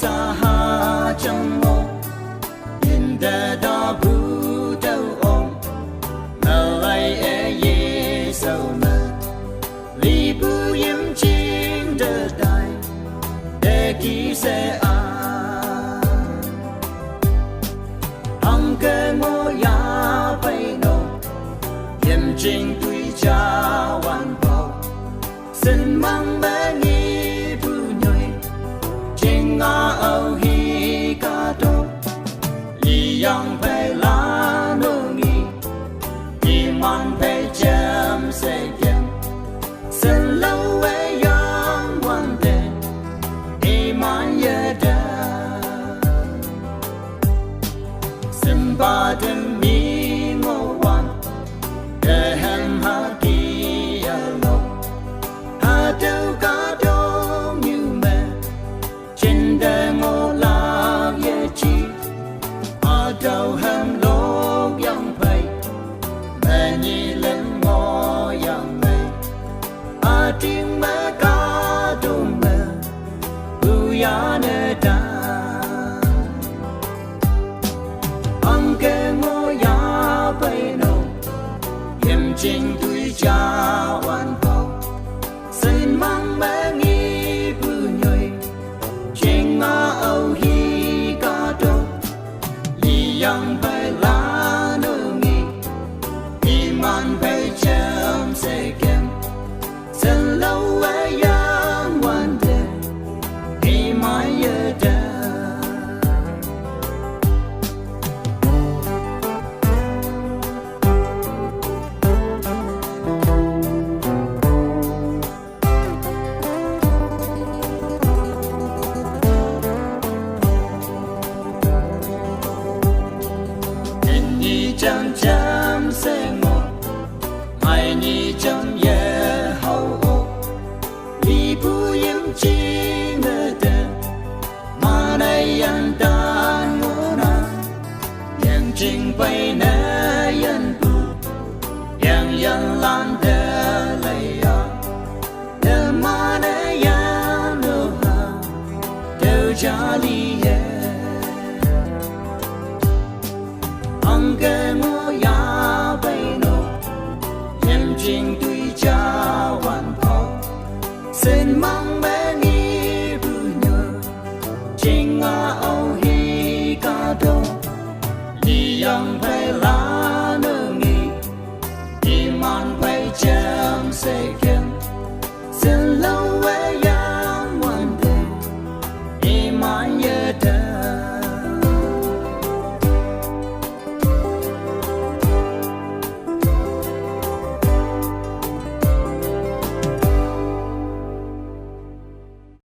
Saha Jammo in the Dabu Do Malay Ye So Libu Yim Jing the Dai De Ki Se A Anke Mo Ya Pai No Yim Jing Tui Cha Wan Po Sin Mang Ba Ni Bu Nhoi Jing A O Hi Ka Do Li Yang Pai La No Ngi Di Man Pai Jam Se Jam Sin Lo Wei Yang Wan De Di Man Ye Da Sin Ba Den Mi Mo Wan De Hem Ha Ki Ya Lo Ha Do Ka Do Nyu Me Chin De Mo La Ye Chi A Do Hem Lo Yang Pai Me Ni Len Mo Yang Me A Ting Me Ka Do Me Bu Ya Ne Da Anke Mo Ya Pai No Yim Jing Tui Cha Wan Po Sin Mang Ba Ngi Bu Nhoi Jing A O Hi Ka Do Li Yang Pai La No Ngi Di Man Pai Jam Se Kem Sin Lo Wei Yang Wan De Di Man Ye Da Jam jam se mo mai ni jam ye hao o li bu yim chi ne de ma nai yan dan mo na yang jing bai na yan bu yang yan lan de lai ya de ma na yan no ha de ja li ye Anke Mo Ya Pai No Yim Jing Tui Cha Wan Po Sin Mang Ba Ni Bu Nhoi Jing A O Hi Ka Do Li Yang Pai